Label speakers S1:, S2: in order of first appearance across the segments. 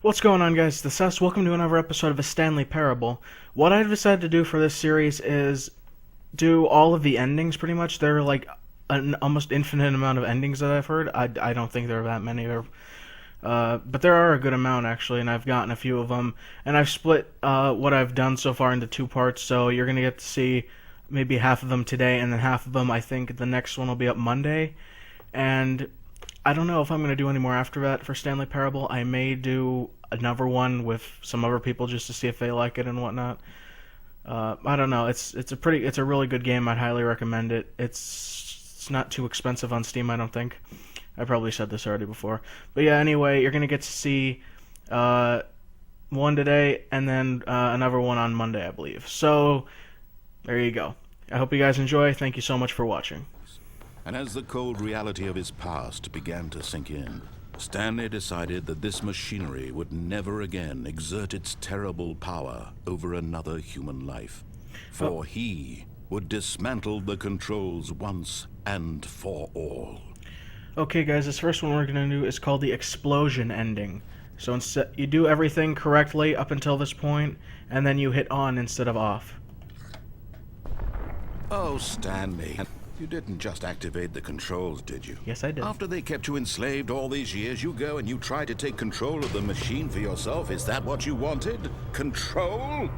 S1: What's going on, guys? The Cess. Welcome to another episode of a Stanley Parable. What I've decided to do for this series is do all of the endings, pretty much. There are like an almost infinite amount of endings that I've heard. I don't think there are that many, but there are a good amount, actually, and I've gotten a few of them. And I've split what I've done so far into two parts, so you're going to get to see maybe half of them today, and then half of them, I think, the next one will be up Monday. And I don't know if I'm going to do any more after that for Stanley Parable. I may do another one with some other people just to see if they like it and whatnot. I don't know. It's a really good game. I'd highly recommend it. It's not too expensive on Steam, I don't think. I probably said this already before. But yeah, anyway, you're going to get to see one today and then another one on Monday, I believe. So there you go. I hope you guys enjoy. Thank you so much for watching.
S2: And as the cold reality of his past began to sink in, Stanley decided that this machinery would never again exert its terrible power over another human life. For he would dismantle the controls once and for all.
S1: Okay, guys, this first one we're going to do is called the explosion ending. So instead, you do everything correctly up until this point, and then you hit on instead of off.
S2: Oh, Stanley. You didn't just activate the controls, did you?
S1: Yes, I did.
S2: After they kept you enslaved all these years, you go and you try to take control of the machine for yourself. Is that what you wanted? Control?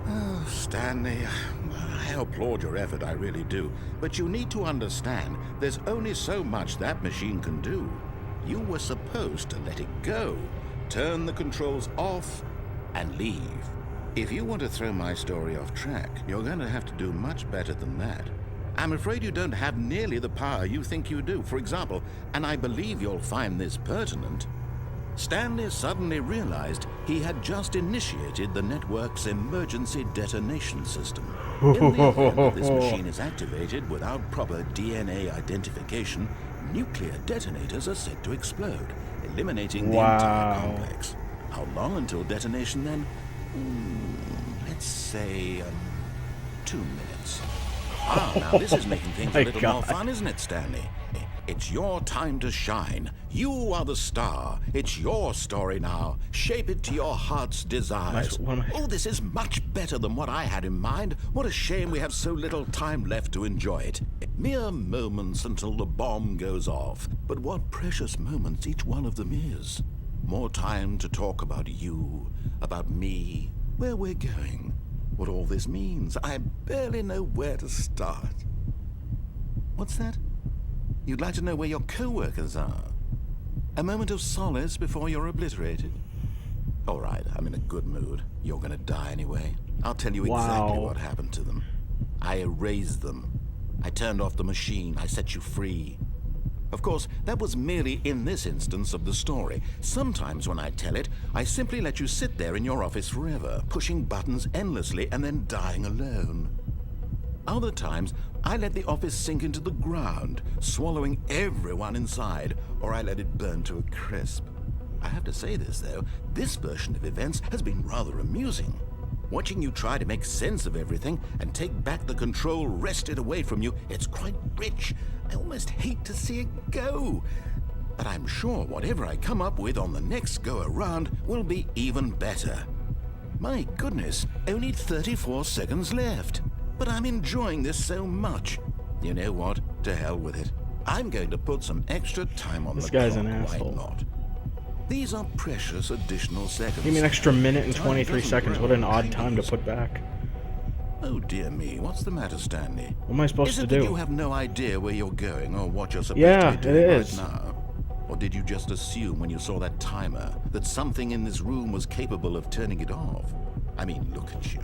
S2: Oh, Stanley, I applaud your effort, I really do. But you need to understand, there's only so much that machine can do. You were supposed to let it go, turn the controls off, and leave. If you want to throw my story off track, you're going to have to do much better than that. I'm afraid you don't have nearly the power you think you do. For example, and I believe you'll find this pertinent, Stanley suddenly realized he had just initiated the network's emergency detonation system. In the event that this machine is activated without proper DNA identification, nuclear detonators are set to explode, eliminating the entire complex. How long until detonation then? Let's say 2 minutes. Now this is making things a little more fun, isn't it, Stanley? It's your time to shine. You are the star. It's your story now. Shape it to your heart's desires. Oh, this is much better than what I had in mind. What a shame we have so little time left to enjoy it. Mere moments until the bomb goes off. But what precious moments each one of them is. More time to talk about you, about me, where we're going. What all this means, I barely know where to start. What's that? You'd like to know where your co-workers are? A moment of solace before you're obliterated? All right, I'm in a good mood. You're gonna die anyway. I'll tell you exactly what happened to them. I erased them. I turned off the machine. I set you free. Of course, that was merely in this instance of the story. Sometimes when I tell it, I simply let you sit there in your office forever, pushing buttons endlessly and then dying alone. Other times, I let the office sink into the ground, swallowing everyone inside, or I let it burn to a crisp. I have to say this, though, this version of events has been rather amusing. Watching you try to make sense of everything and take back the control wrested away from you, it's quite rich. I almost hate to see it go. But I'm sure whatever I come up with on the next go-around will be even better. My goodness, only 34 seconds left. But I'm enjoying this so much. You know what? To hell with it. I'm going to put some extra time on the clock. This guy's an asshole. Why not? These are precious additional seconds.
S1: Give me an extra minute and 23 seconds. What an odd time to put back.
S2: Oh dear me, what's the matter, Stanley?
S1: What am I supposed to do?
S2: Is it that you have no idea where you're going or what you're supposed to be doing right now? Or did you just assume when you saw that timer that something in this room was capable of turning it off? I mean, look at you.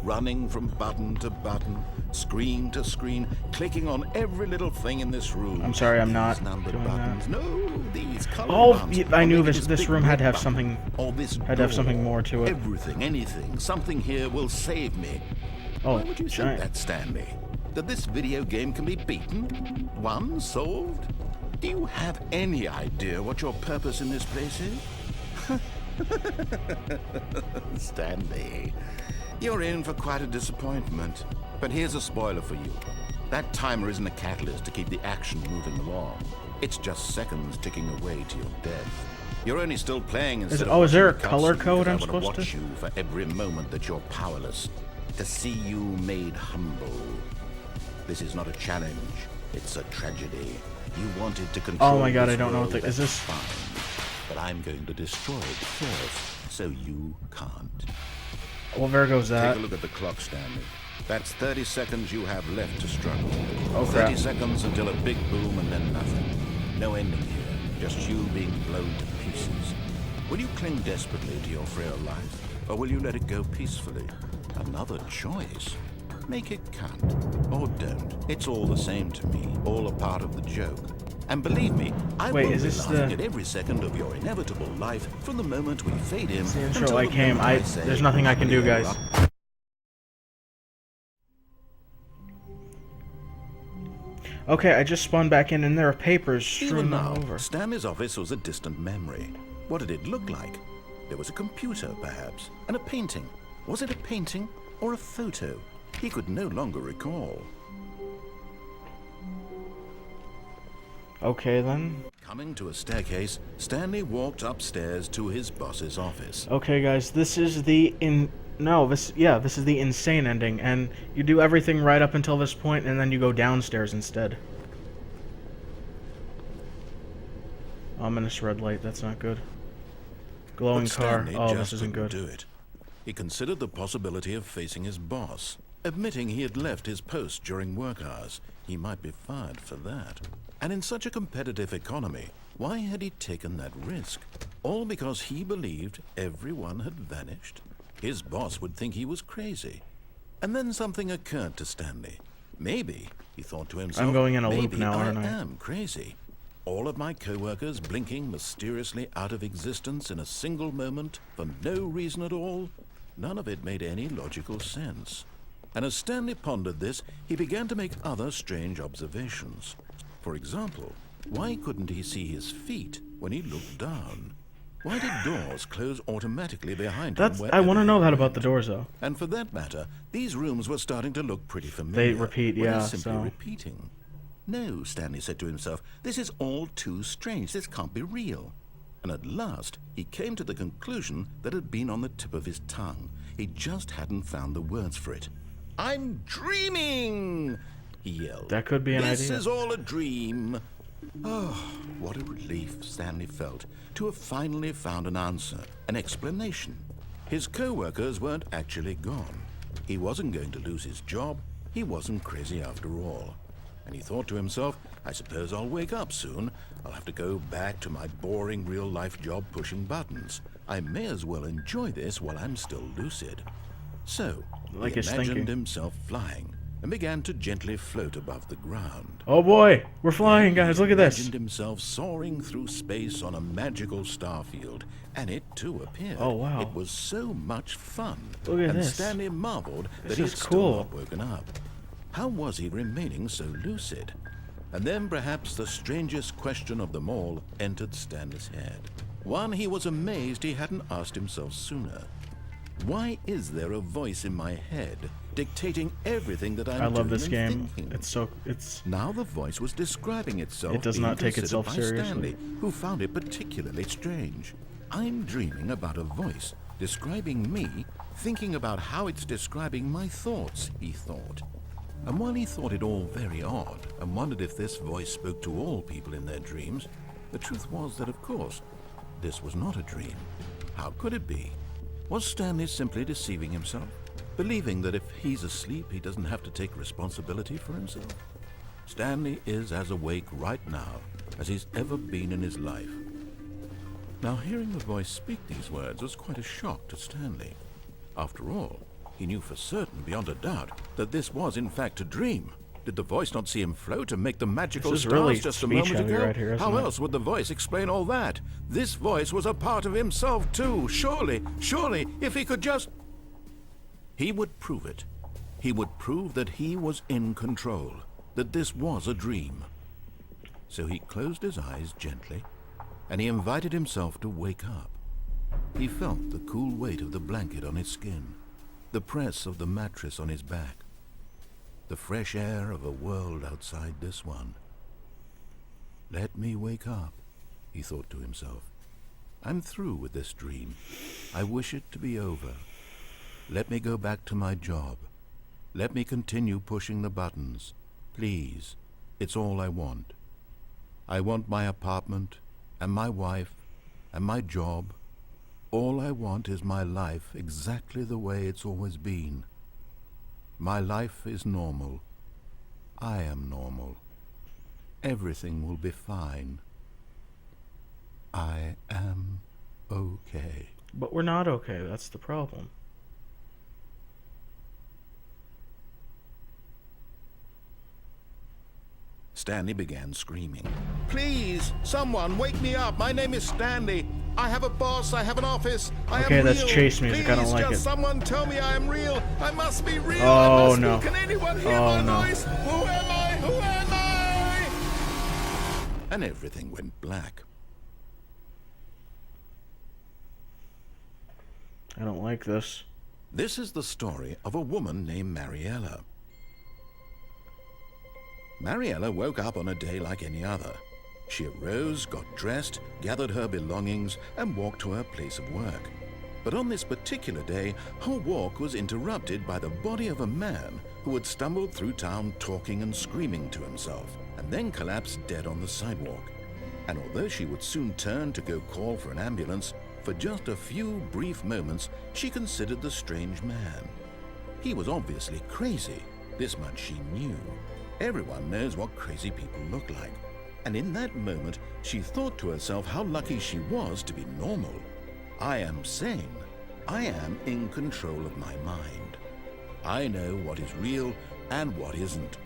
S2: Running from button to button, screen to screen, clicking on every little thing in this room.
S1: I'm sorry, I'm not doing that.
S2: No, these color buttons.
S1: I knew this room had to have something. Had to have something more to it.
S2: Everything, anything, something here will save me.
S1: Oh,
S2: why would you say that, Stanley? That this video game can be beaten? Won? Solved? Do you have any idea what your purpose in this place is? Stanley, you're in for quite a disappointment. But here's a spoiler for you. That timer isn't a catalyst to keep the action moving along. It's just seconds ticking away to your death. You're only still playing instead of
S1: is there a
S2: watching the
S1: color
S2: cutscene
S1: code
S2: because I
S1: I'm
S2: wanna
S1: supposed
S2: watch
S1: to?
S2: you for every moment that you're powerless. To see you made humble. This is not a challenge. It's a tragedy. You wanted to control.
S1: Oh my god,
S2: this
S1: I don't know what
S2: world,
S1: is
S2: that's
S1: this?
S2: fine. But I'm going to destroy it first, so you can't.
S1: Well, there goes that.
S2: Take a look at the clock, Stanley. That's 30 seconds you have left to struggle.
S1: Oh,
S2: 30
S1: crap.
S2: seconds until a big boom and then nothing. No ending here, just you being blown to pieces. Will you cling desperately to your frail life, or will you let it go peacefully? Another choice. Make it count, or don't. It's all the same to me, all a part of the joke. And believe me, I
S1: Wait,
S2: will
S1: is
S2: be
S1: this
S2: laughing
S1: the-
S2: at every second of your inevitable life from the moment we fade in
S1: the intro
S2: until
S1: I
S2: the
S1: came.
S2: moment say,
S1: There's nothing I can do,
S2: "Happily
S1: guys.
S2: ever
S1: Okay, I just spawned back in and there are papers strewn
S2: Even now,
S1: all over.
S2: Stanley's office was a distant memory. What did it look like? There was a computer, perhaps, and a painting. Was it a painting or a photo? He could no longer recall.
S1: Okay, then.
S2: Coming to a staircase, Stanley walked upstairs to his boss's office.
S1: Okay, guys, this is the this is the insane ending, and you do everything right up until this point, and then you go downstairs instead. Ominous red light, that's not good. Glowing
S2: But
S1: car,
S2: Stanley
S1: oh,
S2: just
S1: this isn't
S2: couldn't
S1: good.
S2: do it. He considered the possibility of facing his boss, admitting he had left his post during work hours. He might be fired for that. And in such a competitive economy, why had he taken that risk? All because he believed everyone had vanished? His boss would think he was crazy. And then something occurred to Stanley. Maybe, he thought to himself,
S1: I'm going in a loop
S2: maybe
S1: now,
S2: I
S1: aren't I?
S2: am crazy. All of my co-workers blinking mysteriously out of existence in a single moment for no reason at all? None of it made any logical sense. And as Stanley pondered this, he began to make other strange observations. For example, why couldn't he see his feet when he looked down? Why did doors close automatically behind him?
S1: I want to
S2: wherever
S1: know
S2: he
S1: that about
S2: went?
S1: the doors, though.
S2: And for that matter, these rooms were starting to look pretty familiar.
S1: They repeat,
S2: Were
S1: yeah,
S2: they simply
S1: so-
S2: repeating? No, Stanley said to himself, this is all too strange. This can't be real. And at last, he came to the conclusion that had been on the tip of his tongue. He just hadn't found the words for it. I'm dreaming, he yelled.
S1: That could be an
S2: This
S1: idea.
S2: is all a dream. Oh, what a relief Stanley felt to have finally found an answer, an explanation. His co-workers weren't actually gone. He wasn't going to lose his job. He wasn't crazy after all. And he thought to himself, I suppose I'll wake up soon. I'll have to go back to my boring real-life job pushing buttons. I may as well enjoy this while I'm still lucid. So,
S1: Like
S2: he
S1: he's
S2: imagined
S1: thinking.
S2: himself flying and began to gently float above the ground.
S1: Oh boy, we're flying, guys, look at this.
S2: Imagined himself soaring through space on a magical starfield, and it too appeared.
S1: Oh, wow.
S2: It was so much fun.
S1: Look at
S2: and
S1: this.
S2: Stanley marveled
S1: This
S2: that he
S1: is
S2: had
S1: cool.
S2: still not woken up. How was he remaining so lucid? And then perhaps the strangest question of them all entered Stanley's head. One he was amazed he hadn't asked himself sooner. Why is there a voice in my head dictating everything that I'm
S1: I love
S2: doing
S1: this
S2: and
S1: game.
S2: thinking?
S1: It's
S2: Now the voice was describing itself.
S1: It does
S2: being
S1: not take
S2: considered
S1: itself
S2: by
S1: seriously.
S2: Stanley, who found it particularly strange. I'm dreaming about a voice describing me, thinking about how it's describing my thoughts, he thought. And while he thought it all very odd and wondered if this voice spoke to all people in their dreams, the truth was that, of course, this was not a dream. How could it be? Was Stanley simply deceiving himself, believing that if he's asleep, he doesn't have to take responsibility for himself? Stanley is as awake right now as he's ever been in his life. Now, hearing the voice speak these words was quite a shock to Stanley. After all, he knew for certain, beyond a doubt, that this was in fact a dream. Did the voice not see him float and make the magical
S1: This is
S2: stars
S1: really
S2: just a moment
S1: speech-heavy
S2: ago?
S1: right here, isn't
S2: How
S1: it?
S2: else would the voice explain all that? This voice was a part of himself too. Surely, if he could just... He would prove it. He would prove that he was in control, that this was a dream. So he closed his eyes gently, and he invited himself to wake up. He felt the cool weight of the blanket on his skin, the press of the mattress on his back, the fresh air of a world outside this one. Let me wake up, he thought to himself. I'm through with this dream. I wish it to be over. Let me go back to my job. Let me continue pushing the buttons. Please, it's all I want. I want my apartment, and my wife, and my job. All I want is my life exactly the way it's always been. My life is normal. I am normal. Everything will be fine. I am okay.
S1: But we're not okay, that's the problem.
S2: Stanley began screaming. Please, someone, wake me up. My name is Stanley. I have a boss. I have an office. I am real.
S1: Okay, that's chase music.
S2: Please,
S1: I don't like it.
S2: Someone tell me I am real. I must be real.
S1: Oh, no.
S2: Can anyone hear my voice? Who am I? Who am I? And everything went black.
S1: I don't like this.
S2: This is the story of a woman named Mariella. Mariella woke up on a day like any other. She arose, got dressed, gathered her belongings, and walked to her place of work. But on this particular day, her walk was interrupted by the body of a man who had stumbled through town talking and screaming to himself, and then collapsed dead on the sidewalk. And although she would soon turn to go call for an ambulance, for just a few brief moments she considered the strange man. He was obviously crazy. This much she knew. Everyone knows what crazy people look like. And in that moment, she thought to herself how lucky she was to be normal. I am sane. I am in control of my mind. I know what is real and what isn't.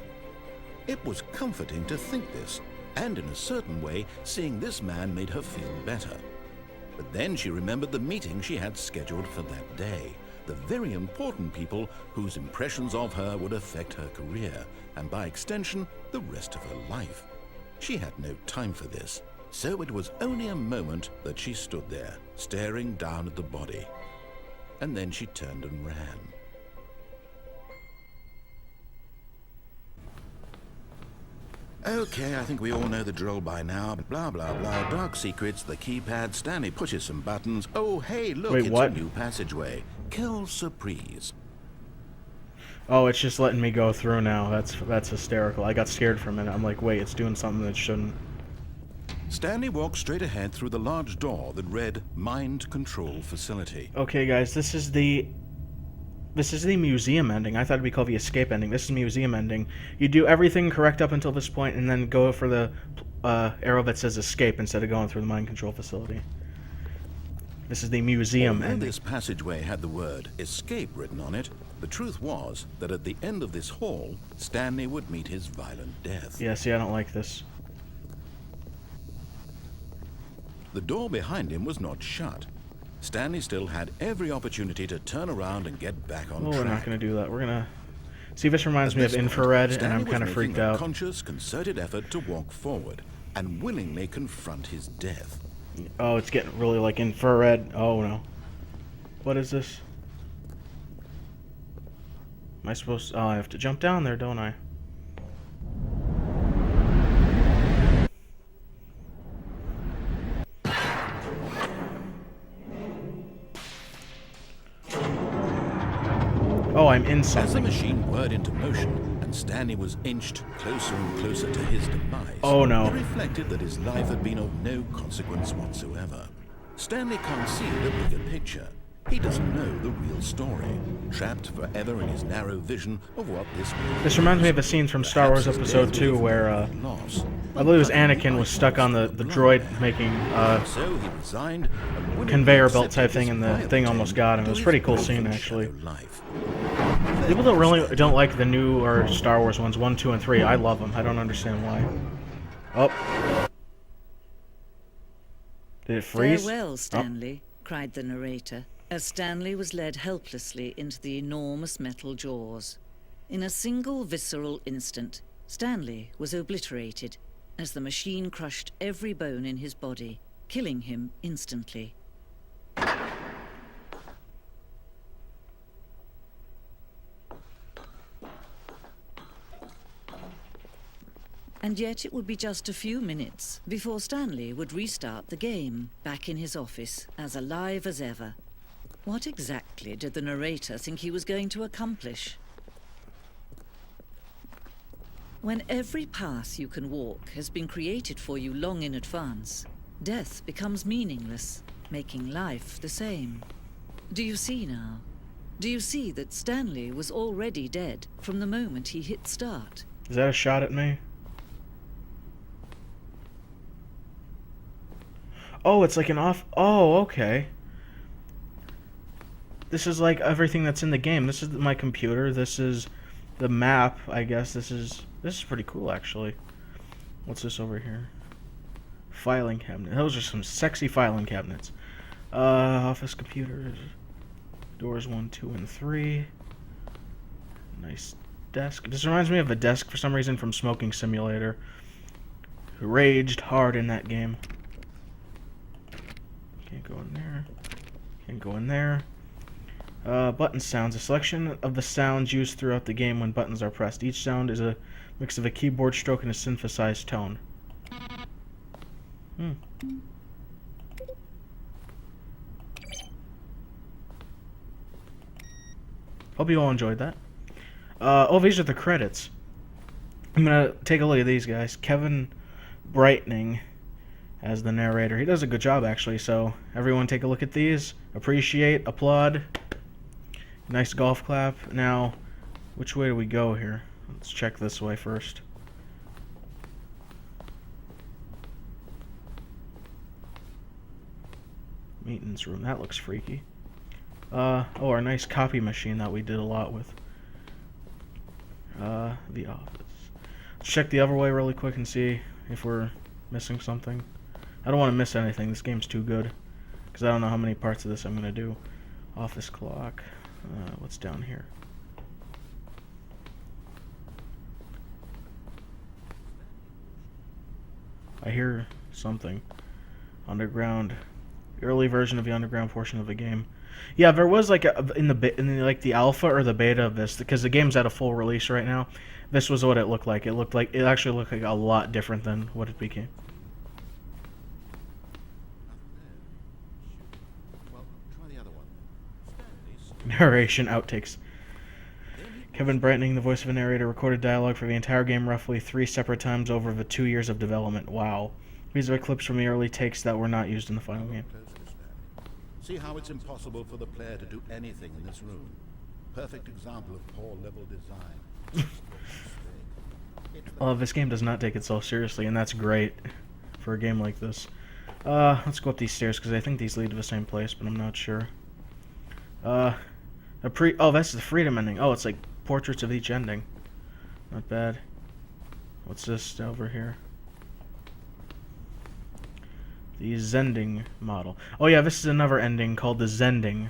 S2: It was comforting to think this, and in a certain way, seeing this man made her feel better. But then she remembered the meeting she had scheduled for that day. The very important people whose impressions of her would affect her career, and by extension, the rest of her life. She had no time for this, so it was only a moment that she stood there, staring down at the body. And then she turned and ran. Okay, I think we all know the drill by now. Blah, blah, blah. Dark secrets, the keypad. Stanley pushes some buttons. Oh, hey, look,
S1: Wait,
S2: it's
S1: what?
S2: a new passageway. Kill surprise.
S1: Oh, it's just letting me go through now. That's hysterical. I got scared for a minute. I'm like, wait, it's doing something that shouldn't.
S2: Stanley walked straight ahead through the large door that read Mind Control Facility.
S1: Okay, guys, this is the museum ending. I thought it'd be called the escape ending. This is the museum ending. You do everything correct up until this point, and then go for the arrow that says escape instead of going through the mind control facility. This is the museum ending.
S2: This passageway had the word escape written on it. The truth was that at the end of this hall, Stanley would meet his violent death.
S1: Yeah, see, I don't like this.
S2: The door behind him was not shut. Stanley still had every opportunity to turn around and get back on track.
S1: We're not going to do that. We're going to... See, this reminds me of Infrared, and I'm kind of freaked out.
S2: Stanley was making a conscious, concerted effort to walk forward and willingly confront his death.
S1: Oh, it's getting really like Infrared. Oh, no. What is this? Am I supposed to... Oh, I have to jump down there, don't I? Oh, I'm in something.
S2: As the machine whirred into motion and Stanley was inched closer and closer to his demise,
S1: oh no,
S2: he reflected that his life had been of no consequence whatsoever. Stanley can't see the bigger picture. He doesn't know the real story, trapped forever in his narrow vision of what this world is.
S1: This reminds me of a scene from Star Wars Episode 2 where, I believe it was Anakin was stuck on the droid making,
S2: so he resigned,
S1: conveyor belt type thing, and the thing almost got him. It was a pretty cool scene, actually. People don't like the newer Star Wars ones, 1, 2, and 3. I love them. I don't understand why. Oh. Did it freeze?
S3: Farewell, Stanley, cried the narrator, as Stanley was led helplessly into the enormous metal jaws. In a single visceral instant, Stanley was obliterated, as the machine crushed every bone in his body, killing him instantly. And yet it would be just a few minutes before Stanley would restart the game, back in his office, as alive as ever. What exactly did the narrator think he was going to accomplish? When every path you can walk has been created for you long in advance, death becomes meaningless, making life the same. Do you see now? Do you see that Stanley was already dead from the moment he hit start?
S1: Is that a shot at me? Oh, it's like an off... Oh, okay. This is like everything that's in the game. This is my computer. This is the map, I guess. This is pretty cool, actually. What's this over here? Filing cabinet. Those are some sexy filing cabinets. Office computers. Doors 1, 2, and 3. Nice desk. This reminds me of a desk for some reason from Smoking Simulator. Raged hard in that game. Can't go in there. Can't go in there. Button sounds. A selection of the sounds used throughout the game when buttons are pressed. Each sound is a mix of a keyboard stroke and a synthesized tone. Hope you all enjoyed that. Oh, these are the credits. I'm gonna take a look at these guys. Kevin Brightening as the narrator. He does a good job, actually, so everyone take a look at these. Appreciate, applaud. Nice golf clap. Now, which way do we go here? Let's check this way first. Maintenance room. That looks freaky. Oh, our nice copy machine that we did a lot with. The office. Let's check the other way really quick and see if we're missing something. I don't want to miss anything. This game's too good. Because I don't know how many parts of this I'm going to do. Office clock. What's down here? I hear something. Underground. Early version of the underground portion of the game. Yeah, there was like in the alpha or the beta of this, because the game's at a full release right now. This was what it looked like. It actually looked like a lot different than what it became.
S2: Well, try the other one.
S1: Narration outtakes. Kevin Brightening, the voice of a narrator, recorded dialogue for the entire game roughly 3 separate times over the 2 years of development. Wow. These are clips from the early takes that were not used in the final game.
S2: See how it's impossible for the player to do anything in this room. Perfect example of poor level design.
S1: Well, this game does not take itself seriously, and that's great for a game like this. Let's go up these stairs, because I think these lead to the same place, but I'm not sure. Oh, that's the freedom ending. Oh, it's like portraits of each ending. Not bad. What's this over here? The Zending model. Oh yeah, this is another ending called the Zending.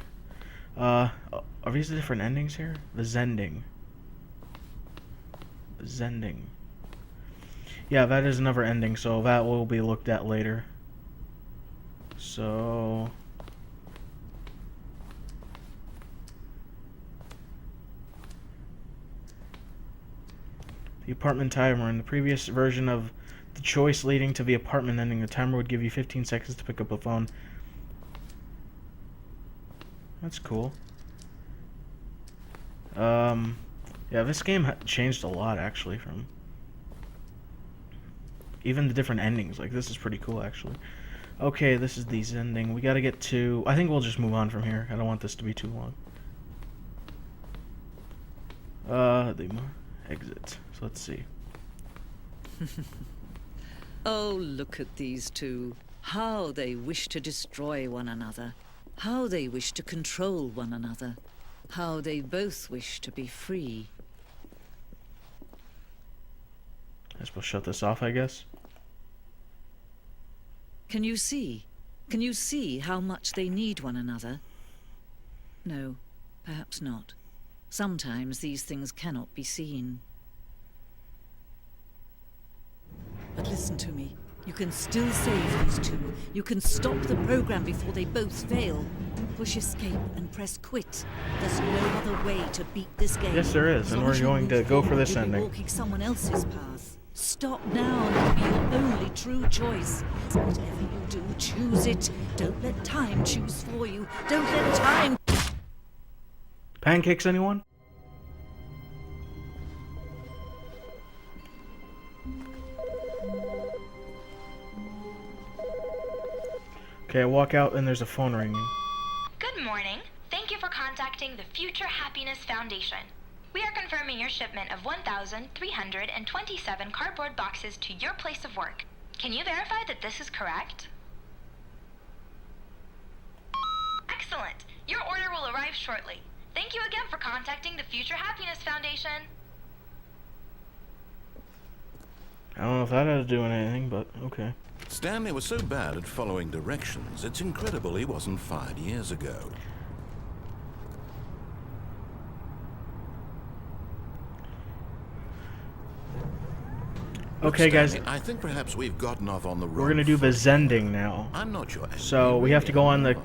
S1: Are these the different endings here? The Zending. The Zending. Yeah, that is another ending, so that will be looked at later. So... the apartment timer. In the previous version of the choice leading to the apartment ending, the timer would give you 15 seconds to pick up a phone. That's cool. Yeah, this game changed a lot, actually, from even the different endings. Like, this is pretty cool, actually. Okay, this is the ending. We gotta get to... I think we'll just move on from here. I don't want this to be too long. The exit. So let's see.
S3: Oh, look at these two. How they wish to destroy one another. How they wish to control one another. How they both wish to be free.
S1: I suppose shut this off, I guess.
S3: Can you see? Can you see how much they need one another? No, perhaps not. Sometimes these things cannot be seen. But listen to me. You can still save these two. You can stop the program before they both fail. Push escape and press quit. There's no other way to beat this game.
S1: Yes, there is, and we're going to go for this ending.
S3: Walking someone else's path. Stop now, and it'll be your only true choice. Whatever you do, choose it. Don't let time choose for you. Don't let time...
S1: Pancakes, anyone? Okay, I walk out and there's a phone ringing.
S4: Good morning. Thank you for contacting the Future Happiness Foundation. We are confirming your shipment of 1,327 cardboard boxes to your place of work. Can you verify that this is correct? Excellent. Your order will arrive shortly. Thank you again for contacting the Future Happiness Foundation.
S1: I don't know if that had to do with anything, but okay.
S2: Stanley was so bad at following directions, it's incredible he wasn't fired years ago.
S1: Okay, guys,
S2: Stanley, I think perhaps we've gotten off on the wrong
S1: we're gonna do the Zending now.
S2: I'm not sure.
S1: So we have to go on the...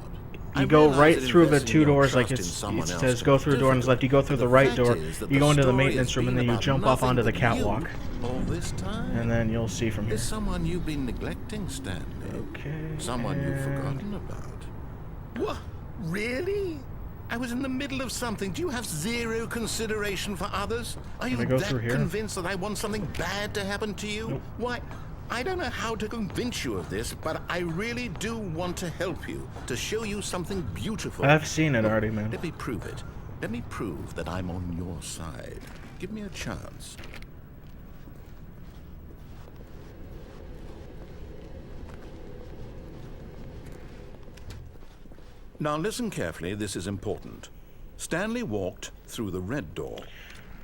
S1: You go right through the two doors, like it says go through the door on the left. You go through the right door, you go into the maintenance room, and then you jump off onto the catwalk.
S2: All this time?
S1: And then you'll see from here.
S2: There's someone you've been neglecting, Stanley.
S1: Okay.
S2: Someone you've forgotten about. What? Really? I was in the middle of something. Do you have zero consideration for others? Are you
S1: go
S2: that
S1: through here?
S2: convinced that I want something bad to happen to you?
S1: Nope.
S2: Why? I don't know how to convince you of this, but I really do want to help you, to show you something beautiful.
S1: I've seen it already, man.
S2: Let me prove it. Let me prove that I'm on your side. Give me a chance. Now listen carefully, this is important. Stanley walked through the red door.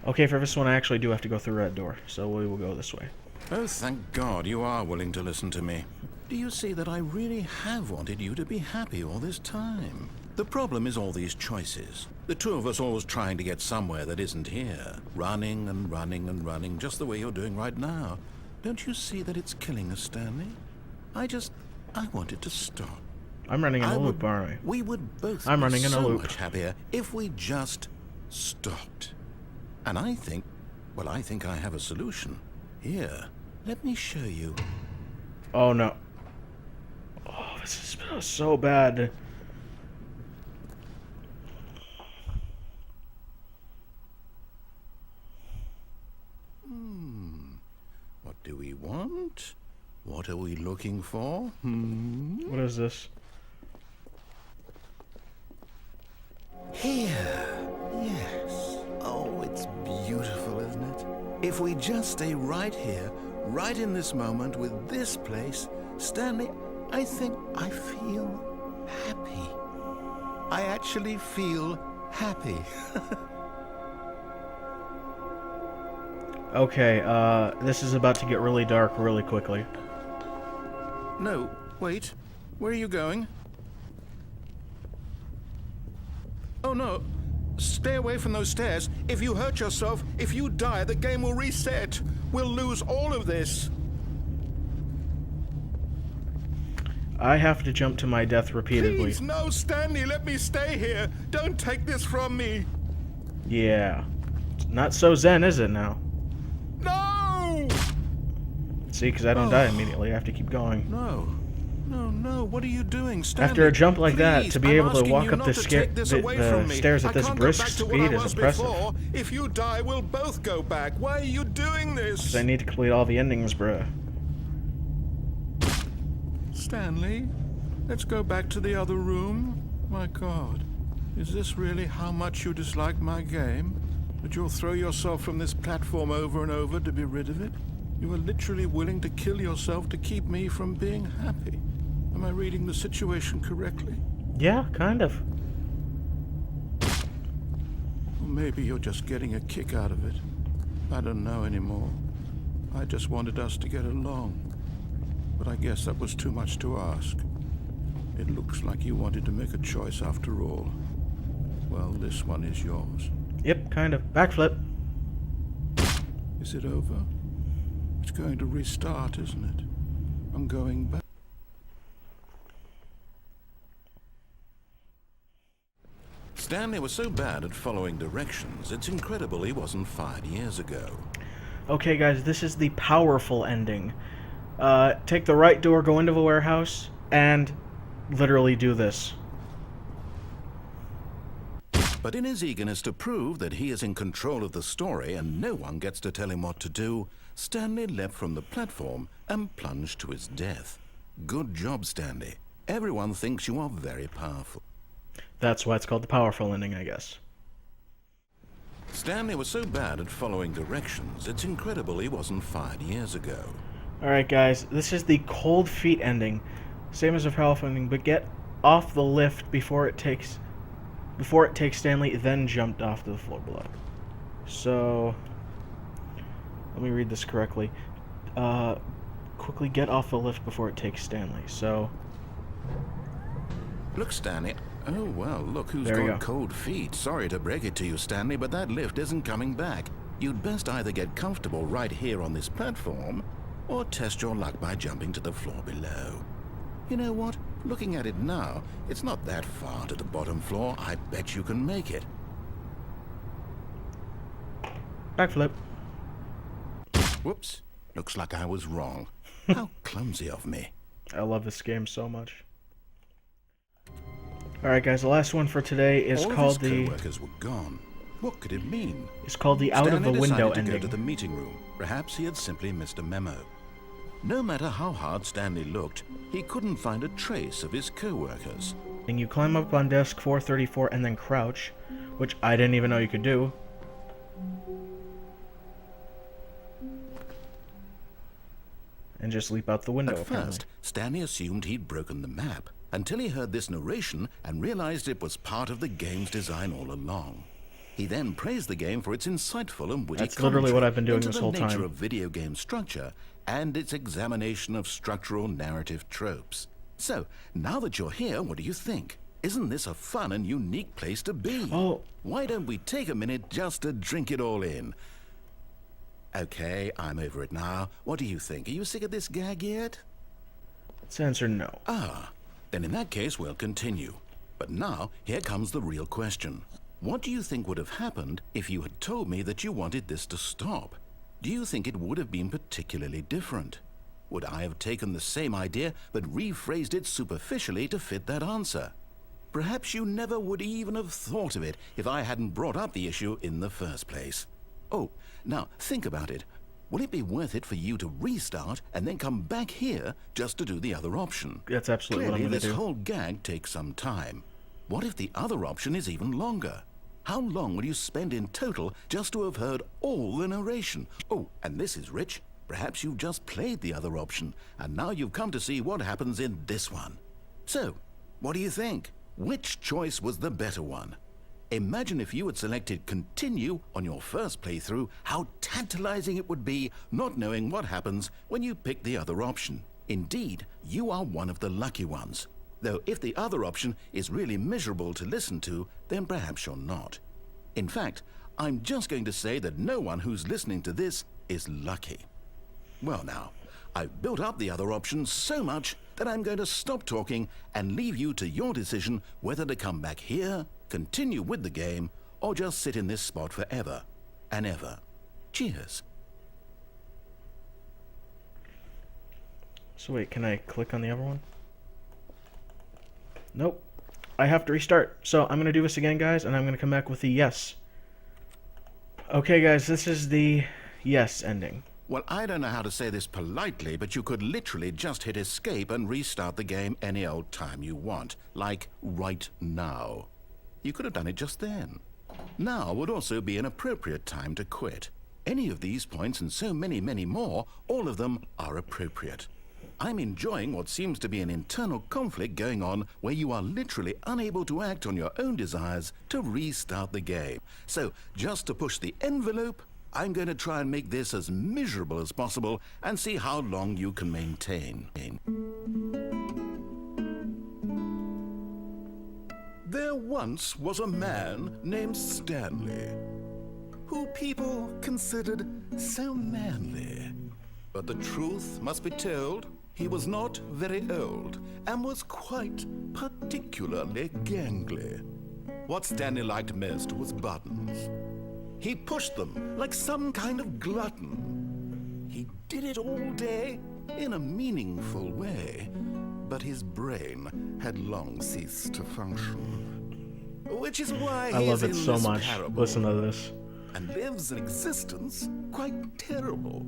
S1: Okay, for this one I actually do have to go through red door, so we will go this way.
S2: Oh, thank God you are willing to listen to me. Do you see that I really have wanted you to be happy all this time? The problem is all these choices. The two of us always trying to get somewhere that isn't here. Running and running and running, just the way you're doing right now. Don't you see that it's killing us, Stanley? I wanted to stop.
S1: I'm running in a loop, aren't I?
S2: We would both
S1: I'm
S2: be
S1: running in a
S2: so
S1: loop.
S2: much happier if we just stopped. And I think I have a solution. Here, let me show you.
S1: Oh no. Oh, this is so bad.
S2: What do we want? What are we looking for?
S1: What is this?
S2: Here. Yes. Oh, it's beautiful, isn't it? If we just stay right here, right in this moment with this place, Stanley, I think I feel happy. I actually feel happy.
S1: Okay, this is about to get really dark really quickly.
S2: No, wait. Where are you going? Oh no. Stay away from those stairs. If you hurt yourself, if you die, the game will reset. We'll lose all of this.
S1: I have to jump to my death repeatedly.
S2: Please, no, Stanley, let me stay here. Don't take this from me.
S1: Yeah. Not so zen, is it now?
S2: No!
S1: See, because I don't die immediately. I have to keep going.
S2: No. No, what are you doing, Stanley?
S1: After a jump like that,
S2: Please,
S1: to be
S2: I'm
S1: able to
S2: asking
S1: walk
S2: you
S1: up
S2: not
S1: the
S2: to take this away from me.
S1: stairs at
S2: I
S1: this
S2: can't go
S1: brisk
S2: back to what
S1: speed
S2: I
S1: is
S2: was
S1: impressive.
S2: before. If you die, we'll both go back. Why are you doing this?
S1: Because I need to complete all the endings, bruh.
S2: Stanley, let's go back to the other room. My God, is this really how much you dislike my game? That you'll throw yourself from this platform over and over to be rid of it? You are literally willing to kill yourself to keep me from being happy. Am I reading the situation correctly?
S1: Yeah, kind of.
S2: Or maybe you're just getting a kick out of it. I don't know anymore. I just wanted us to get along. But I guess that was too much to ask. It looks like you wanted to make a choice after all. Well, this one is yours.
S1: Yep, kind of. Backflip.
S2: Is it over? It's going to restart, isn't it? I'm going back. Stanley was so bad at following directions, it's incredible he wasn't fired years ago.
S1: Okay, guys, this is the powerful ending. Take the right door, go into the warehouse, and literally do this.
S2: But in his eagerness to prove that he is in control of the story and no one gets to tell him what to do, Stanley leapt from the platform and plunged to his death. Good job, Stanley. Everyone thinks you are very powerful.
S1: That's why it's called the powerful ending, I guess.
S2: Stanley was so bad at following directions, it's incredible he wasn't fired years ago.
S1: Alright, guys, this is the cold feet ending. Same as the powerful ending, but get off the lift before it takes Stanley, then jumped off to the floor below. So, let me read this correctly. Quickly get off the lift before it takes Stanley. So,
S2: Look, Stanley. Oh, well, look who's
S1: There you
S2: got
S1: go.
S2: cold feet. Sorry to break it to you, Stanley, but that lift isn't coming back. You'd best either get comfortable right here on this platform, or test your luck by jumping to the floor below. You know what? Looking at it now, it's not that far to the bottom floor. I bet you can make it.
S1: backflip.
S2: Whoops. Looks like I was wrong. How clumsy of me.
S1: I love this game so much. Alright, guys, the last one for today is
S2: All
S1: called
S2: of his
S1: the
S2: co-workers were gone. What could it mean?
S1: out of the
S2: Stanley
S1: window
S2: decided to
S1: ending.
S2: go to the meeting room. Perhaps he had simply missed a memo. No matter how hard Stanley looked, he couldn't find a trace of his co-workers.
S1: And you climb up on desk 434 and then crouch, which I didn't even know you could do. And just leap out the window,
S2: At
S1: apparently.
S2: first, Stanley assumed he'd broken the map, until he heard this narration and realized it was part of the game's design all along. He then praised the game for its insightful and witty
S1: That's literally what I've been doing
S2: into
S1: this
S2: the
S1: whole
S2: nature
S1: time.
S2: of video game structure and its examination of structural narrative tropes. So, now that you're here, what do you think? Isn't this a fun and unique place to be?
S1: Oh.
S2: Why don't we take a minute just to drink it all in? Okay, I'm over it now. What do you think? Are you sick of this gag yet?
S1: Let's answer no.
S2: Ah, then in that case, we'll continue. But now, here comes the real question. What do you think would have happened if you had told me that you wanted this to stop? Do you think it would have been particularly different? Would I have taken the same idea but rephrased it superficially to fit that answer? Perhaps you never would even have thought of it if I hadn't brought up the issue in the first place. Oh, now think about it. Will it be worth it for you to restart and then come back here just to do the other option?
S1: That's absolutely
S2: Clearly,
S1: what I'm going to
S2: this
S1: do.
S2: whole gag takes some time. What if the other option is even longer? How long will you spend in total just to have heard all the narration? Oh, and this is rich. Perhaps you've just played the other option, and now you've come to see what happens in this one. So, what do you think? Which choice was the better one? Imagine if you had selected continue on your first playthrough, how tantalizing it would be not knowing what happens when you pick the other option. Indeed, you are one of the lucky ones. Though if the other option is really miserable to listen to, then perhaps you're not. In fact, I'm just going to say that no one who's listening to this is lucky. Well now, I've built up the other option so much that I'm going to stop talking and leave you to your decision whether to come back here, continue with the game, or just sit in this spot forever and ever. Cheers.
S1: So wait, can I click on the other one? Nope. I have to restart. So I'm going to do this again, guys, and I'm going to come back with the yes. Okay, guys, this is the yes ending.
S2: Well, I don't know how to say this politely, but you could literally just hit escape and restart the game any old time you want, like right now. You could have done it just then. Now would also be an appropriate time to quit. Any of these points and so many, many more, all of them are appropriate. I'm enjoying what seems to be an internal conflict going on where you are literally unable to act on your own desires to restart the game. So, just to push the envelope, I'm going to try and make this as miserable as possible and see how long you can maintain. There once was a man named Stanley, who people considered so manly. But the truth must be told, he was not very old and was quite particularly gangly. What Stanley liked most was buttons. He pushed them like some kind of glutton. He did it all day in a meaningful way, but his brain had long ceased to function. Which is why
S1: I
S2: he
S1: love
S2: is
S1: it
S2: in
S1: so
S2: this
S1: much.
S2: parable
S1: Listen to this.
S2: and lives an existence quite terrible.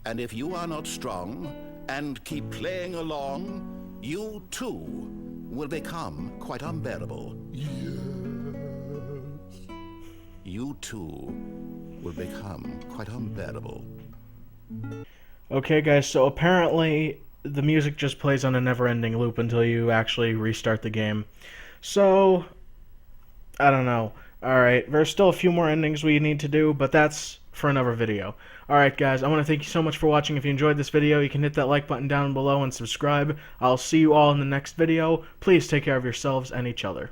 S2: And if you are not strong and keep playing along, you too will become quite unbearable. You too will become quite unbearable.
S1: Okay, guys, so apparently the music just plays on a never-ending loop until you actually restart the game. So, I don't know. Alright, there's still a few more endings we need to do, but that's for another video. Alright, guys, I want to thank you so much for watching. If you enjoyed this video, you can hit that like button down below and subscribe. I'll see you all in the next video. Please take care of yourselves and each other.